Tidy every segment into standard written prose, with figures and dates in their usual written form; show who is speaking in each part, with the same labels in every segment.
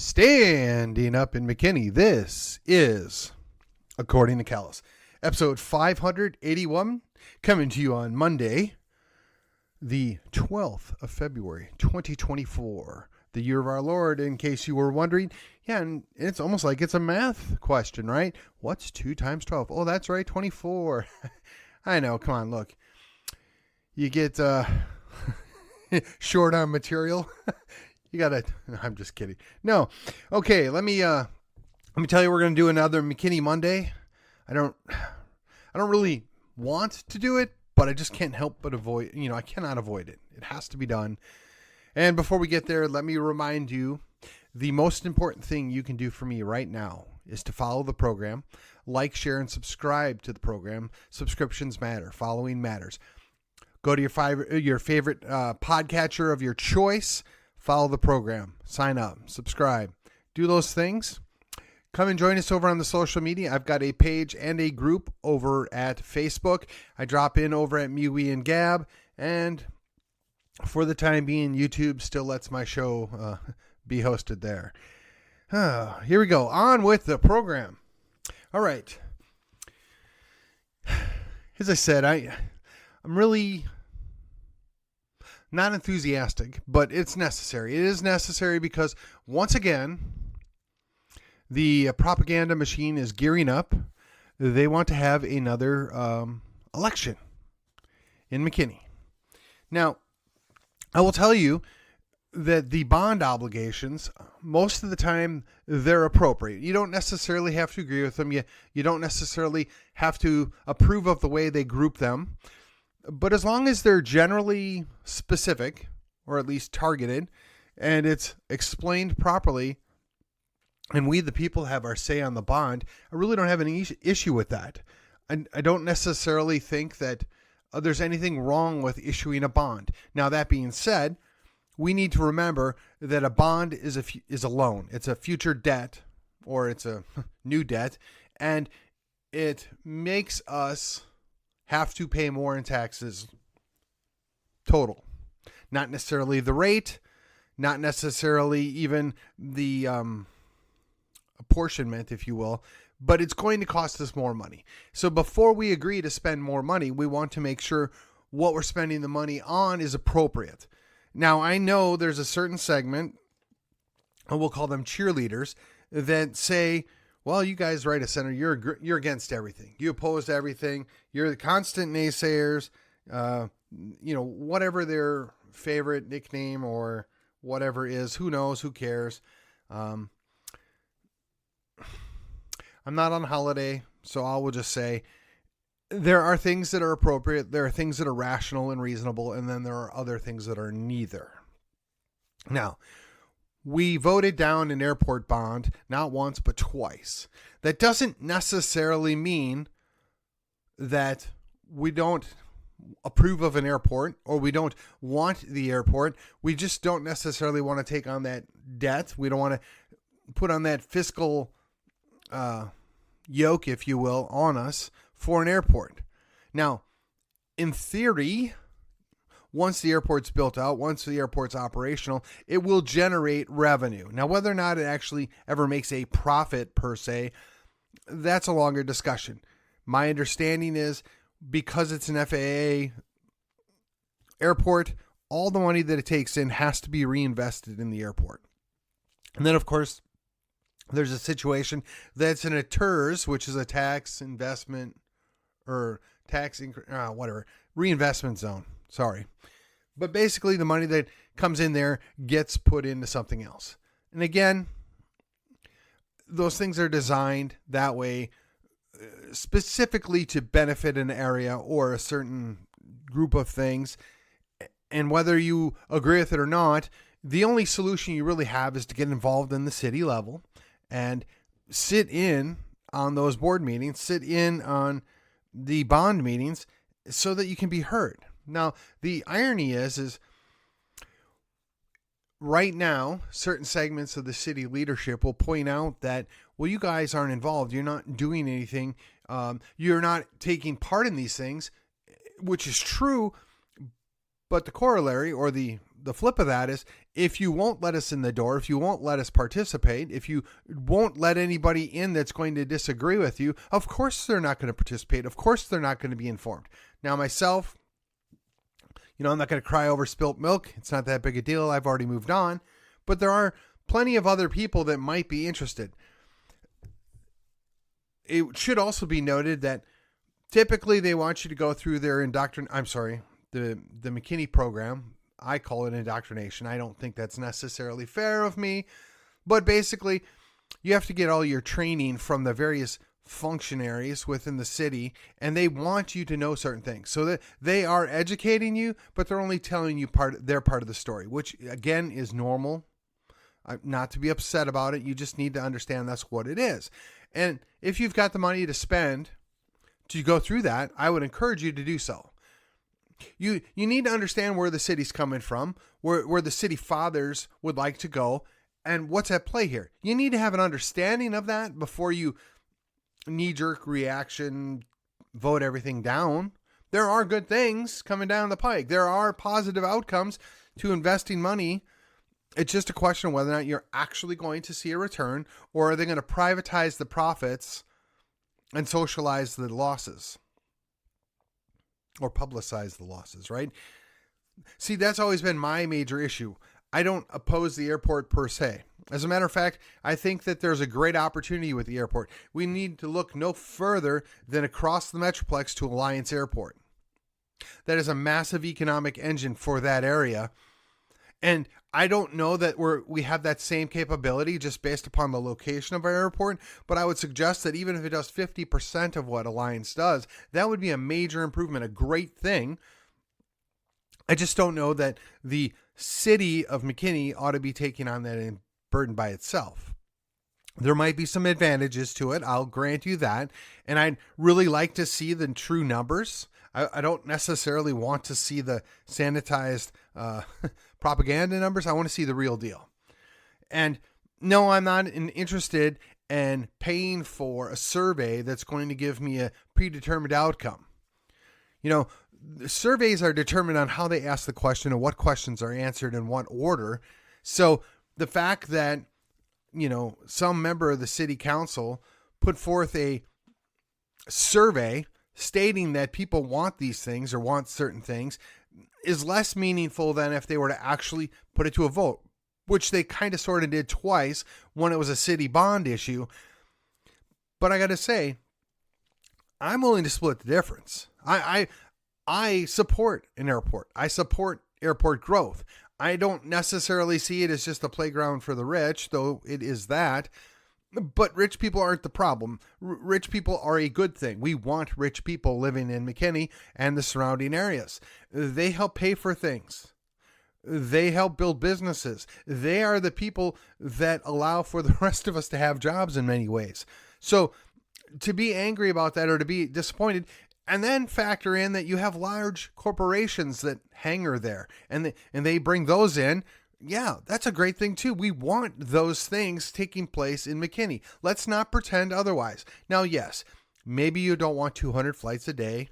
Speaker 1: Standing up in McKinney, this is According to Callus, episode 581, coming to you on Monday, the 12th of February, 2024, the year of our Lord, in case you were wondering. Yeah, and it's almost like it's a math question, right? What's 2 times 12? Oh, that's right, 24. I know, come on, look. You get short on material. You gotta, I'm just kidding. No. Okay, let me tell you, we're going to do another McKinney Monday. I don't really want to do it, but I just can't help but avoid, I cannot avoid it. It has to be done. And before we get there, let me remind you, the most important thing you can do for me right now is to follow the program, like, share, and subscribe to the program. Subscriptions matter. Following matters. Go to your favorite podcatcher of your choice. Follow the program. Sign up. Subscribe. Do those things. Come and join us over on the social media. I've got a page and a group over at Facebook. I drop in over at MeWe and Gab. And for the time being, YouTube still lets my show be hosted there. Here we go. On with the program. All right. As I said, I'm really not enthusiastic, but it's necessary. It is necessary because, once again, the propaganda machine is gearing up. They want to have another election in McKinney. Now, I will tell you that the bond obligations, most of the time, they're appropriate. You don't necessarily have to agree with them. You don't necessarily have to approve of the way they group them. But as long as they're generally specific, or at least targeted, and it's explained properly, and we, the people, have our say on the bond, I really don't have any issue with that. I don't necessarily think that there's anything wrong with issuing a bond. Now, that being said, we need to remember that a bond is a loan. It's a future debt, or it's a new debt, and it makes us have to pay more in taxes total. Not necessarily the rate, not necessarily even the apportionment, if you will, but it's going to cost us more money. So before we agree to spend more money, we want to make sure what we're spending the money on is appropriate. Now, I know there's a certain segment, and we'll call them cheerleaders, that say, well, you guys right of center, you're against everything. You oppose everything. You're the constant naysayers. Whatever their favorite nickname or whatever is, who knows, who cares. I'm not on holiday, so I will just say there are things that are appropriate. There are things that are rational and reasonable, and then there are other things that are neither. Now, we voted down an airport bond, not once, but twice. That doesn't necessarily mean that we don't approve of an airport or we don't want the airport. We just don't necessarily want to take on that debt. We don't want to put on that fiscal yoke, if you will, on us for an airport. Now, in theory, once the airport's built out, once the airport's operational, it will generate revenue. Now, whether or not it actually ever makes a profit per se, that's a longer discussion. My understanding is because it's an FAA airport, all the money that it takes in has to be reinvested in the airport. And then, of course, there's a situation that's in a TERS, which is a tax investment or reinvestment zone. Sorry. But basically the money that comes in there gets put into something else. And again, those things are designed that way specifically to benefit an area or a certain group of things. And whether you agree with it or not, the only solution you really have is to get involved in the city level and sit in on those board meetings, sit in on the bond meetings so that you can be heard. Now, the irony is right now, certain segments of the city leadership will point out that, well, you guys aren't involved. You're not doing anything. You're not taking part in these things, which is true. But the corollary or the the flip of that is, if you won't let us in the door, if you won't let us participate, if you won't let anybody in that's going to disagree with you, of course they're not going to participate. Of course they're not going to be informed. Now myself, I'm not going to cry over spilt milk. It's not that big a deal. I've already moved on. But there are plenty of other people that might be interested. It should also be noted that typically they want you to go through their the McKinney program. I call it indoctrination. I don't think that's necessarily fair of me. But basically, you have to get all your training from the various functionaries within the city, and they want you to know certain things. So that they are educating you, but they're only telling you their part of the story, which again is normal. Not to be upset about it. You just need to understand that's what it is. And if you've got the money to spend to go through that, I would encourage you to do so. You need to understand where the city's coming from, where the city fathers would like to go, and what's at play here. You need to have an understanding of that before you knee-jerk reaction, vote everything down. There are good things coming down the pike. There are positive outcomes to investing money. It's just a question of whether or not you're actually going to see a return, or are they going to privatize the profits and socialize the losses, or publicize the losses, right? See, that's always been my major issue. I don't oppose the airport per se. As a matter of fact, I think that there's a great opportunity with the airport. We need to look no further than across the Metroplex to Alliance Airport. That is a massive economic engine for that area. And I don't know that we have that same capability just based upon the location of our airport, but I would suggest that even if it does 50% of what Alliance does, that would be a major improvement, a great thing. I just don't know that the city of McKinney ought to be taking on that burden by itself. There might be some advantages to it. I'll grant you that. And I'd really like to see the true numbers. I don't necessarily want to see the sanitized propaganda numbers. I want to see the real deal. And no, I'm not interested in paying for a survey that's going to give me a predetermined outcome. The surveys are determined on how they ask the question and what questions are answered in what order. So the fact that, some member of the city council put forth a survey stating that people want these things or want certain things is less meaningful than if they were to actually put it to a vote, which they kind of sort of did twice when it was a city bond issue. But I got to say, I'm willing to split the difference. I support an airport. I support airport growth. I don't necessarily see it as just a playground for the rich, though it is that. But rich people aren't the problem. Rich people are a good thing. We want rich people living in McKinney and the surrounding areas. They help pay for things. They help build businesses. They are the people that allow for the rest of us to have jobs in many ways. So to be angry about that or to be disappointed, and then factor in that you have large corporations that hangar there and they bring those in. Yeah, that's a great thing too. We want those things taking place in McKinney. Let's not pretend otherwise. Now, yes, maybe you don't want 200 flights a day.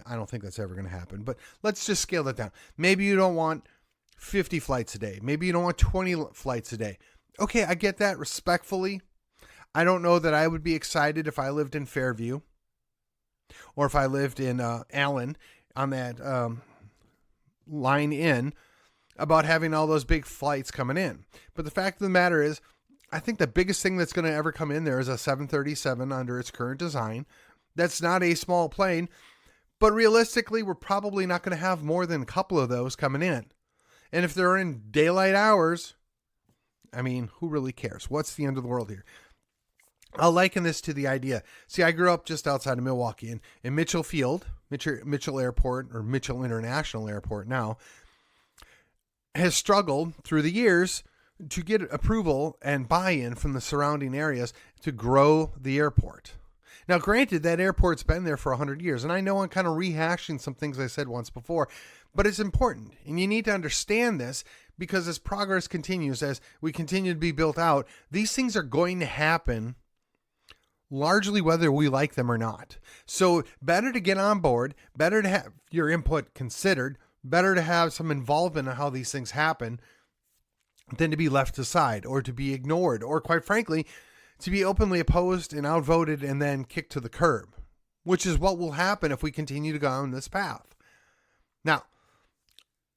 Speaker 1: I don't think that's ever going to happen, but let's just scale that down. Maybe you don't want 50 flights a day. Maybe you don't want 20 flights a day. Okay, I get that respectfully. I don't know that I would be excited if I lived in Fairview or if I lived in Allen on that line in about having all those big flights coming in. But the fact of the matter is, I think the biggest thing that's going to ever come in there is a 737 under its current design. That's not a small plane, but realistically, we're probably not going to have more than a couple of those coming in. And if they're in daylight hours, I mean, who really cares? What's the end of the world here? I'll liken this to the idea. See, I grew up just outside of Milwaukee in Mitchell Field, Mitchell Airport, or Mitchell International Airport now, has struggled through the years to get approval and buy-in from the surrounding areas to grow the airport. Now, granted, that airport's been there for 100 years, and I know I'm kind of rehashing some things I said once before, but it's important, and you need to understand this because as progress continues, as we continue to be built out, these things are going to happen largely whether we like them or not. So better to get on board, better to have your input considered Better to have some involvement in how these things happen than to be left aside or to be ignored or, quite frankly, to be openly opposed and outvoted and then kicked to the curb, which is what will happen if we continue to go on this path. Now,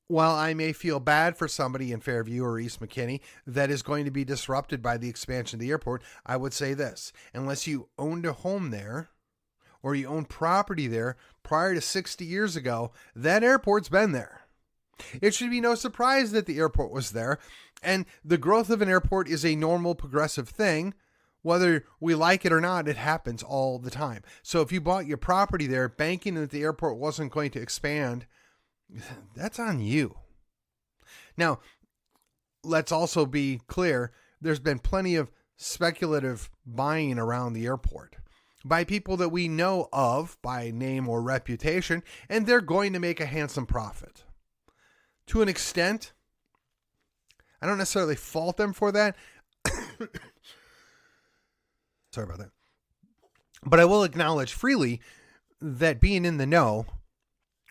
Speaker 1: while I may feel bad for somebody in Fairview or East McKinney that is going to be disrupted by the expansion of the airport, I would say this: unless you owned a home there or you own property there prior to 60 years ago, that airport's been there. It should be no surprise that the airport was there, and the growth of an airport is a normal progressive thing. Whether we like it or not, it happens all the time. So if you bought your property there banking that the airport wasn't going to expand, that's on you. Now, let's also be clear, there's been plenty of speculative buying around the airport by people that we know of by name or reputation, and they're going to make a handsome profit. To an extent, I don't necessarily fault them for that. Sorry about that. But I will acknowledge freely that being in the know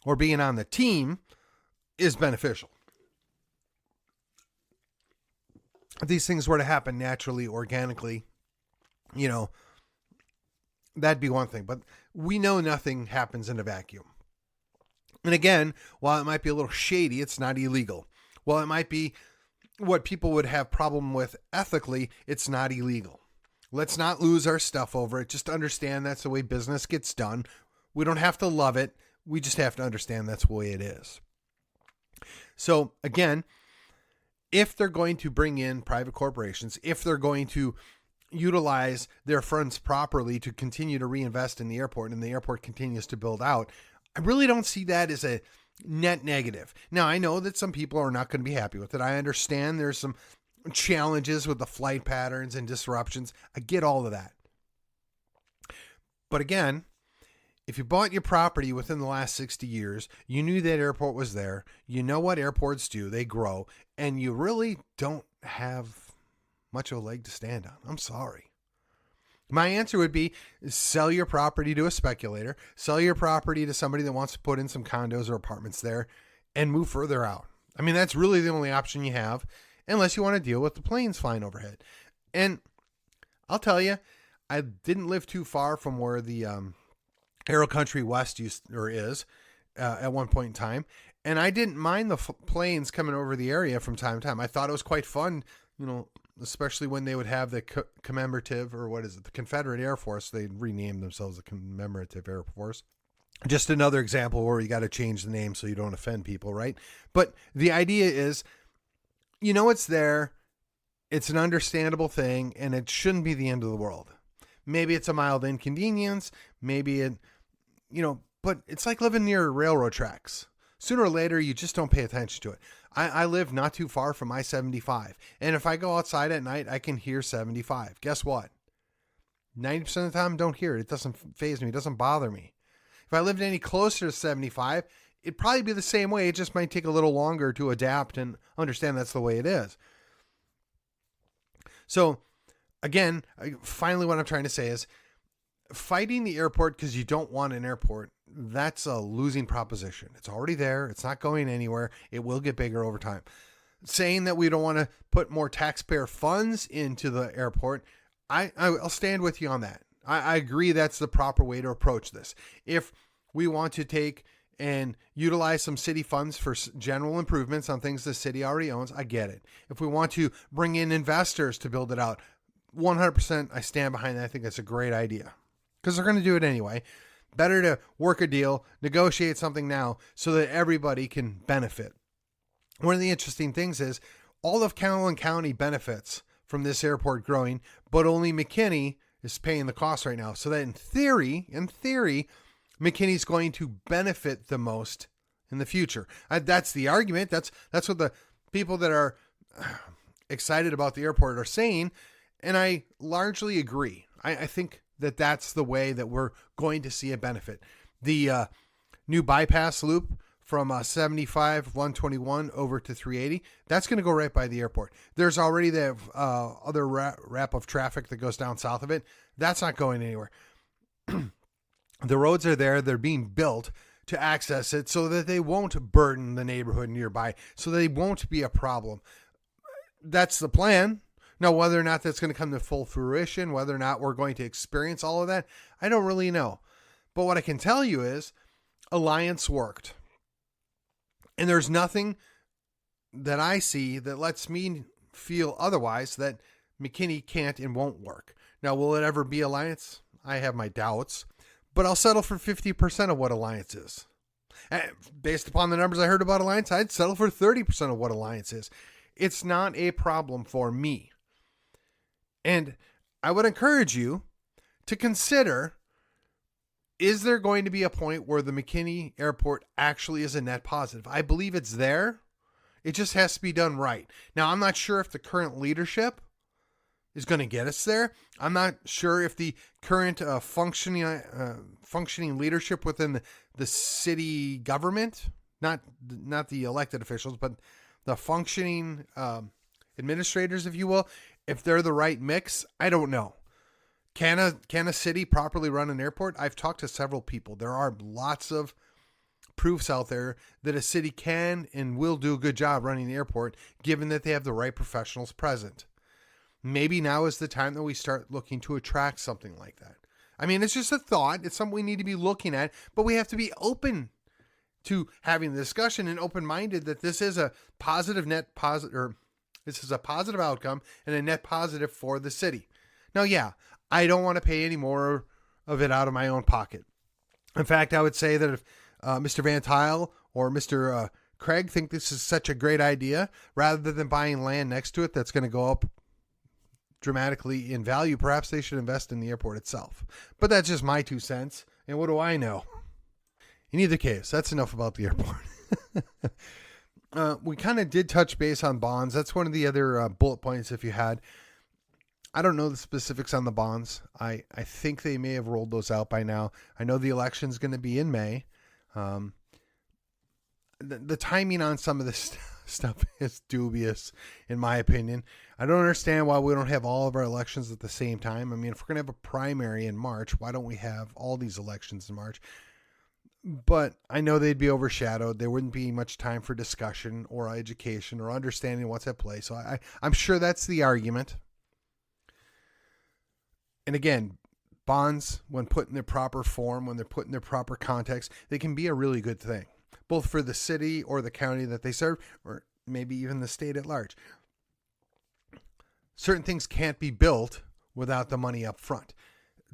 Speaker 1: or being on the team is beneficial. If these things were to happen naturally, organically, that'd be one thing. But we know nothing happens in a vacuum. And again, while it might be a little shady, it's not illegal. While it might be what people would have problem with ethically, it's not illegal. Let's not lose our stuff over it. Just understand that's the way business gets done. We don't have to love it. We just have to understand that's the way it is. So again, if they're going to bring in private corporations, if they're going to utilize their funds properly to continue to reinvest in the airport and the airport continues to build out, I really don't see that as a net negative. Now, I know that some people are not going to be happy with it. I understand there's some challenges with the flight patterns and disruptions. I get all of that. But again, if you bought your property within the last 60 years, you knew that airport was there, you know what airports do, they grow, and you really don't have much of a leg to stand on. I'm sorry. My answer would be sell your property to a speculator, sell your property to somebody that wants to put in some condos or apartments there, and move further out. I mean, that's really the only option you have, unless you want to deal with the planes flying overhead. And I'll tell you, I didn't live too far from where the Aero Country West is at one point in time, and I didn't mind the planes coming over the area from time to time. I thought it was quite fun, especially when they would have the commemorative, or what is it, the Confederate Air Force. They renamed themselves the Commemorative Air Force. Just another example where you got to change the name so you don't offend people, right? But the idea is, it's there, it's an understandable thing, and it shouldn't be the end of the world. Maybe it's a mild inconvenience, maybe it, but it's like living near railroad tracks. Sooner or later, you just don't pay attention to it. I live not too far from I-75, and if I go outside at night, I can hear 75. Guess what? 90% of the time, I don't hear it. It doesn't faze me. It doesn't bother me. If I lived any closer to 75, it'd probably be the same way. It just might take a little longer to adapt and understand that's the way it is. So, again, finally what I'm trying to say is fighting the airport because you don't want an airport, that's a losing proposition. It's already there. It's not going anywhere. It will get bigger over time. Saying that we don't want to put more taxpayer funds into the airport, I'll stand with you on that. I agree that's the proper way to approach this. If we want to take and utilize some city funds for general improvements on things the city already owns, I get it. If we want to bring in investors to build it out, 100% I stand behind that. I think that's a great idea because they're going to do it anyway. Better to work a deal, negotiate something now so that everybody can benefit. One of the interesting things is all of Cumberland County benefits from this airport growing, but only McKinney is paying the cost right now. So that in theory, McKinney's going to benefit the most in the future. That's the argument. That's what the people that are excited about the airport are saying. And I largely agree. I think that that's the way that we're going to see a benefit. The new bypass loop from 75, 121 over to 380, that's going to go right by the airport. There's already the other wrap of traffic that goes down south of it. That's not going anywhere. The roads are there. They're being built to access it so that they won't burden the neighborhood nearby, so they won't be a problem. That's the plan. Now, whether or not that's going to come to full fruition, whether or not we're going to experience all of that, I don't really know. But what I can tell you is Alliance worked. And there's nothing that I see that lets me feel otherwise, that McKinney can't and won't work. Now, will it ever be Alliance? I have my doubts, but I'll settle for 50% of what Alliance is. And based upon the numbers I heard about Alliance, I'd settle for 30% of what Alliance is. It's not a problem for me. And I would encourage you to consider, is there going to be a point where the McKinney Airport actually is a net positive? I believe it's there. It just has to be done right. Now, I'm not sure if the current leadership is going to get us there. I'm not sure if the current functioning leadership within the city government, not the elected officials, but the functioning administrators, if you will, if they're the right mix. I don't know. Can a city properly run an airport? I've talked to several people. There are lots of proofs out there that a city can and will do a good job running the airport, given that they have the right professionals present. Maybe now is the time that we start looking to attract something like that. I mean, it's just a thought. It's something we need to be looking at, but we have to be open to having the discussion and open-minded that this is a positive this is a positive outcome and a net positive for the city. Now, yeah, I don't want to pay any more of it out of my own pocket. In fact, I would say that if Mr. Van Tile or Mr. Craig think this is such a great idea, rather than buying land next to it that's going to go up dramatically in value, perhaps they should invest in the airport itself. But that's just my 2 cents. And what do I know? In either case, that's enough about the airport. We kind of did touch base on bonds. That's one of the other bullet points if you had. I don't know the specifics on the bonds. I think they may have rolled those out by now. I know the election's going to be in May. The timing on some of this stuff is dubious, in my opinion. I don't understand why we don't have all of our elections at the same time. I mean, if we're going to have a primary in March, why don't we have all these elections in March? But I know they'd be overshadowed. There wouldn't be much time for discussion or education or understanding what's at play. So I'm sure that's the argument. And again, bonds, when put in their proper form, when they're put in their proper context, they can be a really good thing, both for the city or the county that they serve, or maybe even the state at large. Certain things can't be built without the money up front.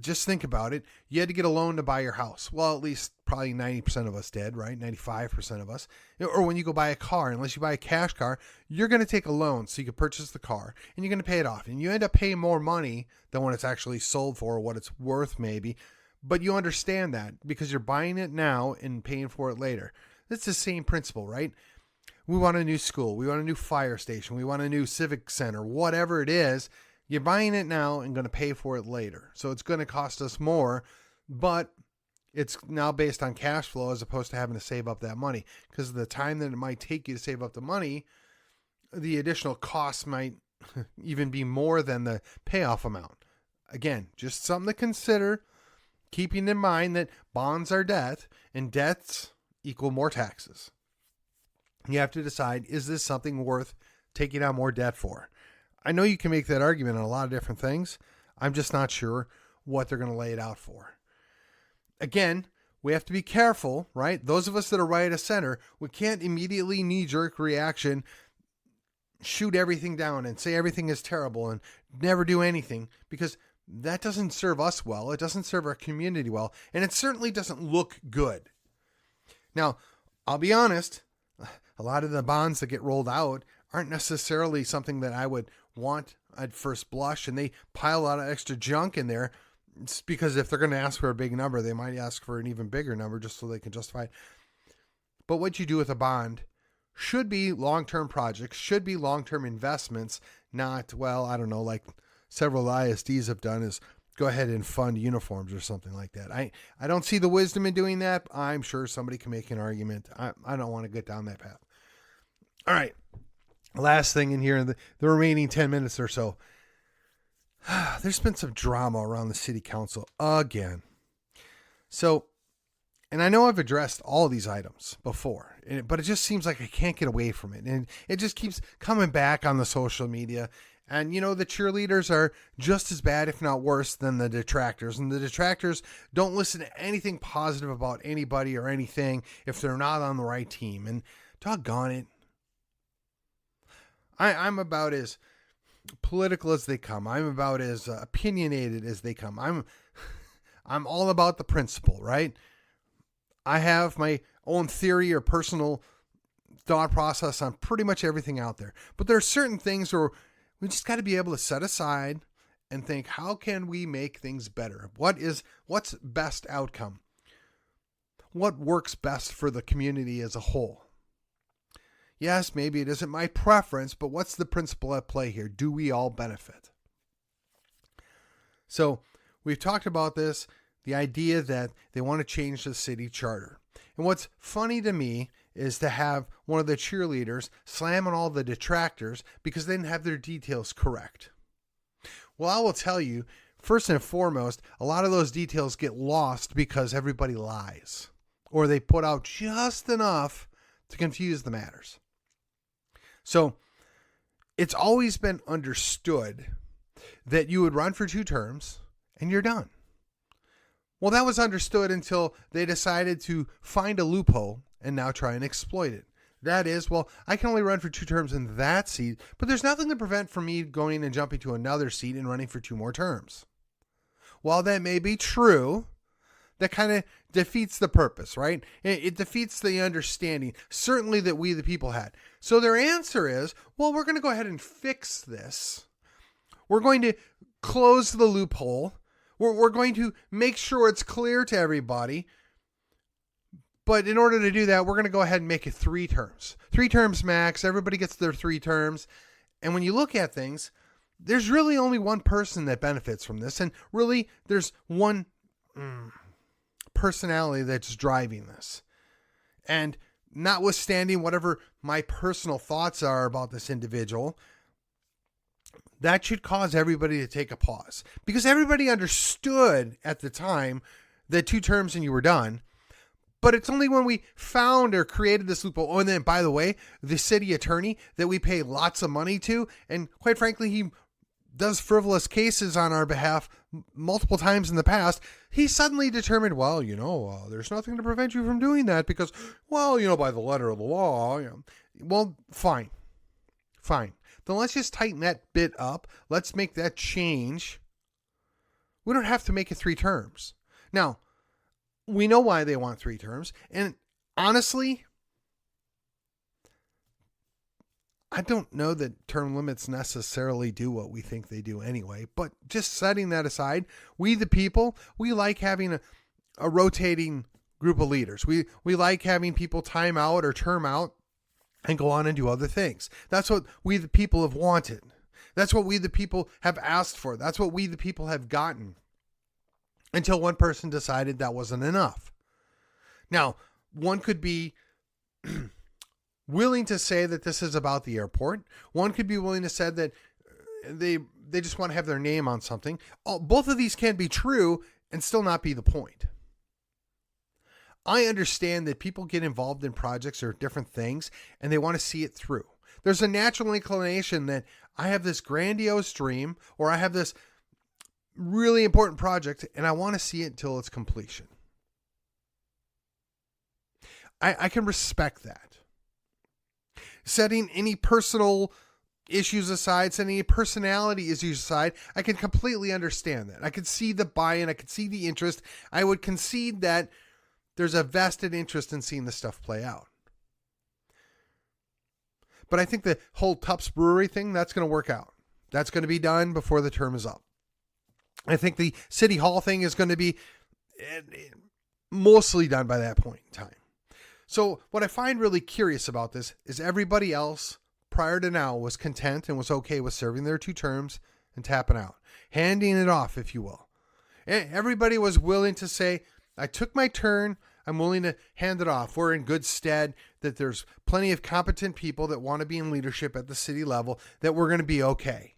Speaker 1: Just think about it. You had to get a loan to buy your house. Well, at least probably 90% of us did, right? 95% of us. Or when you go buy a car, unless you buy a cash car, you're going to take a loan so you can purchase the car and you're going to pay it off. And you end up paying more money than when it's actually sold for, or what it's worth maybe. But you understand that because you're buying it now and paying for it later. It's the same principle, right? We want a new school. We want a new fire station. We want a new civic center, whatever it is. You're buying it now and going to pay for it later. So it's going to cost us more, but it's now based on cash flow as opposed to having to save up that money. Because of the time that it might take you to save up the money, the additional costs might even be more than the payoff amount. Again, just something to consider, keeping in mind that bonds are debt and debts equal more taxes. You have to decide, is this something worth taking on more debt for? I know you can make that argument on a lot of different things. I'm just not sure what they're going to lay it out for. Again, we have to be careful, right? Those of us that are right of center, we can't immediately knee-jerk reaction, shoot everything down and say everything is terrible and never do anything, because that doesn't serve us well. It doesn't serve our community well, and it certainly doesn't look good. Now, I'll be honest, a lot of the bonds that get rolled out aren't necessarily something that I would want at first blush, and they pile a lot of extra junk in there. It's because if they're going to ask for a big number, they might ask for an even bigger number just so they can justify it. But what you do with a bond should be long-term projects, should be long-term investments, not, well, I don't know, like several ISDs have done, is go ahead and fund uniforms or something like that. I don't see the wisdom in doing that. I'm sure somebody can make an argument. I don't want to get down that path. All right. Last thing in here, in the remaining 10 minutes or so. There's been some drama around the city council again. So And I know I've addressed all of these items before, but it just seems like I can't get away from it. And it just keeps coming back on the social media. And, the cheerleaders are just as bad, if not worse, than the detractors. And the detractors don't listen to anything positive about anybody or anything if they're not on the right team. And doggone it, I'm about as political as they come. I'm about as opinionated as they come. I'm all about the principle, right? I have my own theory or personal thought process on pretty much everything out there. But there are certain things where we just got to be able to set aside and think, how can we make things better? What's best outcome? What works best for the community as a whole? Yes, maybe it isn't my preference, but what's the principle at play here? Do we all benefit? So we've talked about this, the idea that they want to change the city charter. And what's funny to me is to have one of the cheerleaders slam on all the detractors because they didn't have their details correct. Well, I will tell you, first and foremost, a lot of those details get lost because everybody lies, or they put out just enough to confuse the matters. So it's always been understood that you would run for 2 terms and you're done. Well, that was understood until they decided to find a loophole and now try and exploit it. That is, well, I can only run for 2 terms in that seat, but there's nothing to prevent from me going and jumping to another seat and running for 2 more terms. While that may be true, that kind of defeats the purpose, right? It defeats the understanding, certainly that we the people had. So their answer is, well, we're going to go ahead and fix this. We're going to close the loophole. We're going to make sure it's clear to everybody. But in order to do that, we're going to go ahead and make it 3 terms. 3 terms max. Everybody gets their 3 terms. And when you look at things, there's really only one person that benefits from this. And really, there's one personality that's driving this. And notwithstanding whatever my personal thoughts are about this individual, that should cause everybody to take a pause. Because everybody understood at the time that 2 terms and you were done. But it's only when we found or created this loophole. Oh, and then, by the way, the city attorney that we pay lots of money to, and quite frankly, he does frivolous cases on our behalf multiple times in the past, he suddenly determined, well, there's nothing to prevent you from doing that because, well, by the letter of the law. Well, fine. Then let's just tighten that bit up. Let's make that change. We don't have to make it 3 terms. Now, we know why they want 3 terms. And honestly, I don't know that term limits necessarily do what we think they do anyway. But just setting that aside, we the people, we like having a rotating group of leaders. We like having people time out or term out and go on and do other things. That's what we the people have wanted. That's what we the people have asked for. That's what we the people have gotten. Until one person decided that wasn't enough. Now, one could be willing to say that this is about the airport. One could be willing to say that they just want to have their name on something. Both of these can be true and still not be the point. I understand that people get involved in projects or different things and they want to see it through. There's a natural inclination that I have this grandiose dream or I have this really important project and I want to see it until its completion. I can respect that. Setting any personal issues aside, setting any personality issues aside, I can completely understand that. I can see the buy-in, I can see the interest. I would concede that there's a vested interest in seeing this stuff play out. But I think the whole Tups Brewery thing, that's going to work out. That's going to be done before the term is up. I think the City Hall thing is going to be mostly done by that point in time. So what I find really curious about this is everybody else prior to now was content and was okay with serving their 2 terms and tapping out, handing it off, if you will. Everybody was willing to say, I took my turn. I'm willing to hand it off. We're in good stead, that there's plenty of competent people that want to be in leadership at the city level, that we're going to be okay.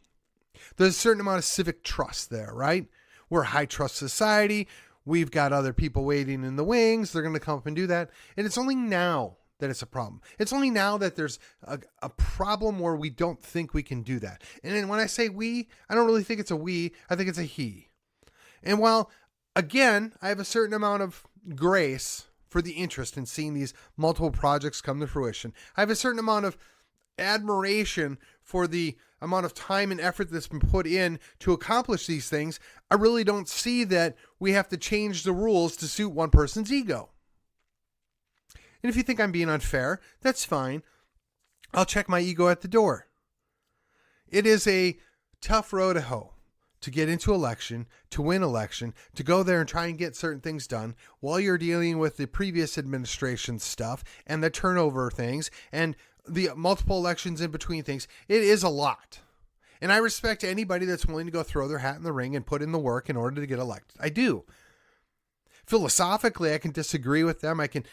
Speaker 1: There's a certain amount of civic trust there, right? We're a high trust society. we've got other people waiting in the wings. They're going to come up and do that. And it's only now that it's a problem. It's only now that there's a problem where we don't think we can do that. And then when I say we, I don't really think it's a we. I think it's a he. And while, again, I have a certain amount of grace for the interest in seeing these multiple projects come to fruition, I have a certain amount of admiration for the amount of time and effort that's been put in to accomplish these things. I really don't see that we have to change the rules to suit one person's ego. And if you think I'm being unfair, that's fine. I'll check my ego at the door. It is a tough road to hoe to get into election, to win election, to go there and try and get certain things done while you're dealing with the previous administration stuff and the turnover things and the multiple elections in between things. It is a lot. And I respect anybody that's willing to go throw their hat in the ring and put in the work in order to get elected. I do. Philosophically, I can disagree with them. I can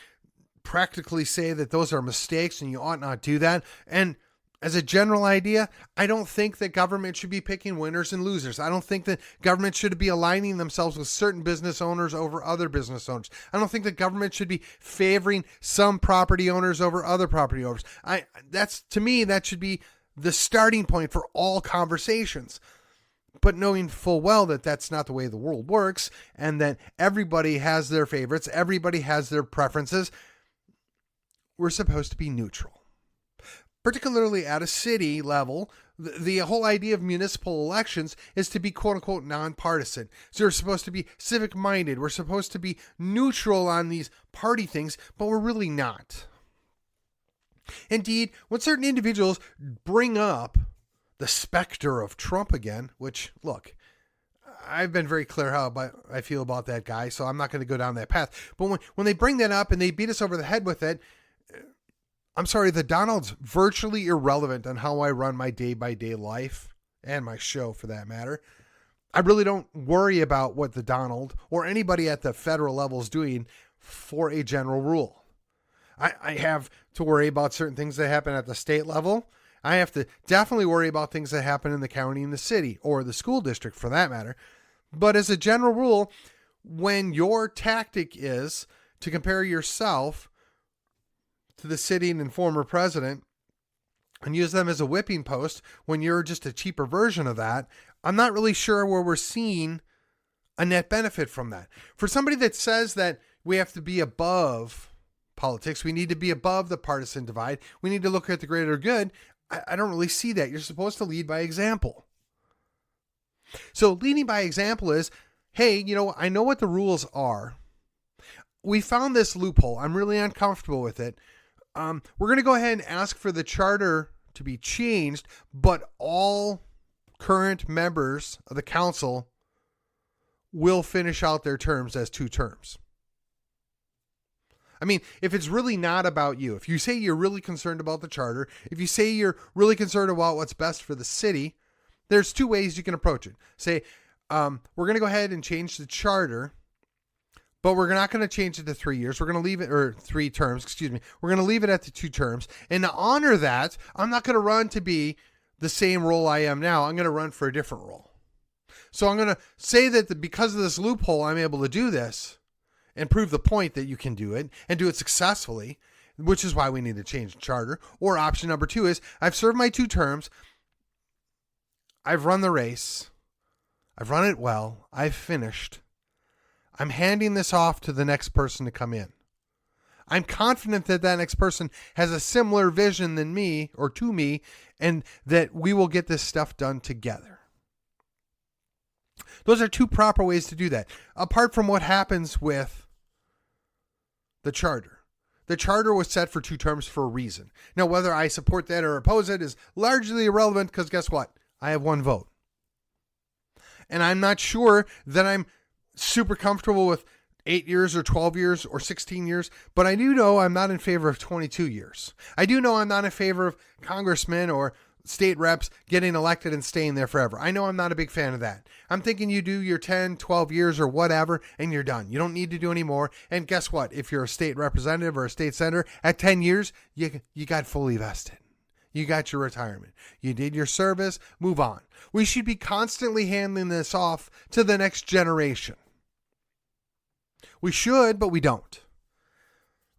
Speaker 1: practically say that those are mistakes and you ought not do that. And as a general idea, I don't think that government should be picking winners and losers. I don't think that government should be aligning themselves with certain business owners over other business owners. I don't think that government should be favoring some property owners over other property owners. To me, that should be the starting point for all conversations. But knowing full well that that's not the way the world works and that everybody has their favorites, everybody has their preferences, we're supposed to be neutral. Particularly at a city level, the whole idea of municipal elections is to be quote unquote nonpartisan. So we're supposed to be civic minded. We're supposed to be neutral on these party things, but we're really not. Indeed, when certain individuals bring up the specter of Trump again, which, look, I've been very clear how I feel about that guy, so I'm not going to go down that path. But when they bring that up and they beat us over the head with it, I'm sorry, the Donald's virtually irrelevant on how I run my day-by-day life and my show for that matter. I really don't worry about what the Donald or anybody at the federal level is doing for a general rule. I have to worry about certain things that happen at the state level. I have to definitely worry about things that happen in the county and the city or the school district for that matter. But as a general rule, when your tactic is to compare yourself to the sitting and former president and use them as a whipping post when you're just a cheaper version of that, I'm not really sure where we're seeing a net benefit from that. For somebody that says that we have to be above politics, we need to be above the partisan divide, we need to look at the greater good, I don't really see that. You're supposed to lead by example. So leading by example is, hey, I know what the rules are. We found this loophole. I'm really uncomfortable with it. We're going to go ahead and ask for the charter to be changed, but all current members of the council will finish out their terms as 2 terms. I mean, if it's really not about you, if you say you're really concerned about the charter, if you say you're really concerned about what's best for the city, there's 2 ways you can approach it. Say, we're going to go ahead and change the charter, but we're not going to change it to 3 years. We're going to leave it, or 3 terms, We're going to leave it at the 2 terms. And to honor that, I'm not going to run to be the same role I am now. I'm going to run for a different role. So I'm going to say that because of this loophole, I'm able to do this and prove the point that you can do it and do it successfully, which is why we need to change the charter. Or option number 2 is I've served my 2 terms. I've run the race. I've run it well. I've finished. I'm handing this off to the next person to come in. I'm confident that that next person has a similar vision than me or to me, and that we will get this stuff done together. Those are 2 proper ways to do that. Apart from what happens with the charter. The charter was set for 2 terms for a reason. Now, whether I support that or oppose it is largely irrelevant because guess what? I have 1 vote. And I'm not sure that I'm super comfortable with 8 years or 12 years or 16 years, but I do know I'm not in favor of 22 years. I do know I'm not in favor of congressmen or state reps getting elected and staying there forever. I know I'm not a big fan of that. I'm thinking you do your 10, 12 years or whatever, and you're done. You don't need to do any more. And guess what? If you're a state representative or a state senator, at 10 years, you got fully vested. You got your retirement. You did your service, move on. We should be constantly handing this off to the next generation. We should, but we don't.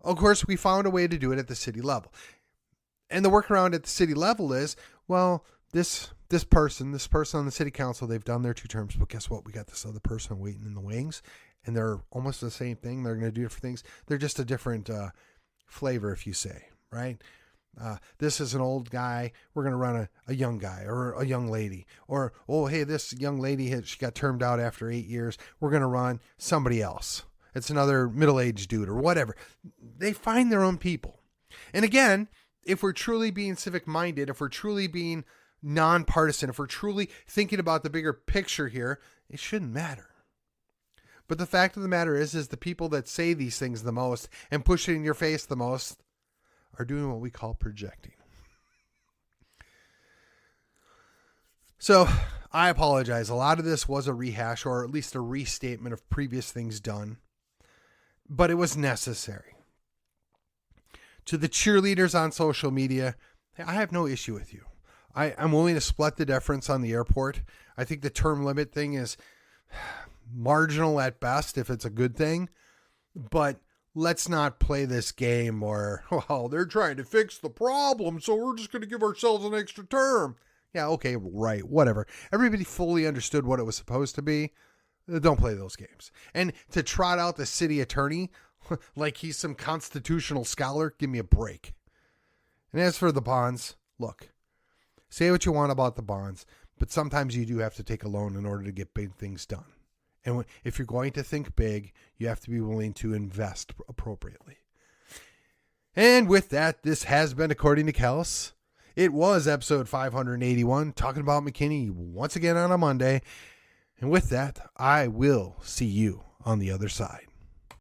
Speaker 1: Of course, we found a way to do it at the city level. And the workaround at the city level is, well, this person on the city council, they've done their 2 terms, but guess what? We got this other person waiting in the wings, and they're almost the same thing. They're going to do different things. They're just a different flavor, if you say, right? This is an old guy. We're going to run a young guy or a young lady. Or, oh, hey, this young lady, she got termed out after 8 years. We're going to run somebody else. It's another middle-aged dude or whatever. They find their own people. And again, if we're truly being civic-minded, if we're truly being nonpartisan, if we're truly thinking about the bigger picture here, it shouldn't matter. But the fact of the matter is the people that say these things the most and push it in your face the most are doing what we call projecting. So I apologize. A lot of this was a rehash or at least a restatement of previous things done, but it was necessary. To the cheerleaders on social media, I have no issue with you. I'm willing to split the difference on the airport. I think the term limit thing is marginal at best if it's a good thing, but let's not play this game where, well, they're trying to fix the problem, so we're just going to give ourselves an extra term. Yeah, okay, right, whatever. Everybody fully understood what it was supposed to be. Don't play those games. And to trot out the city attorney like he's some constitutional scholar, give me a break. And as for the bonds, look, say what you want about the bonds, but sometimes you do have to take a loan in order to get big things done. And if you're going to think big, you have to be willing to invest appropriately. And with that, this has been According to Kels. It was episode 581, talking about McKinney once again on a Monday. And with that, I will see you on the other side.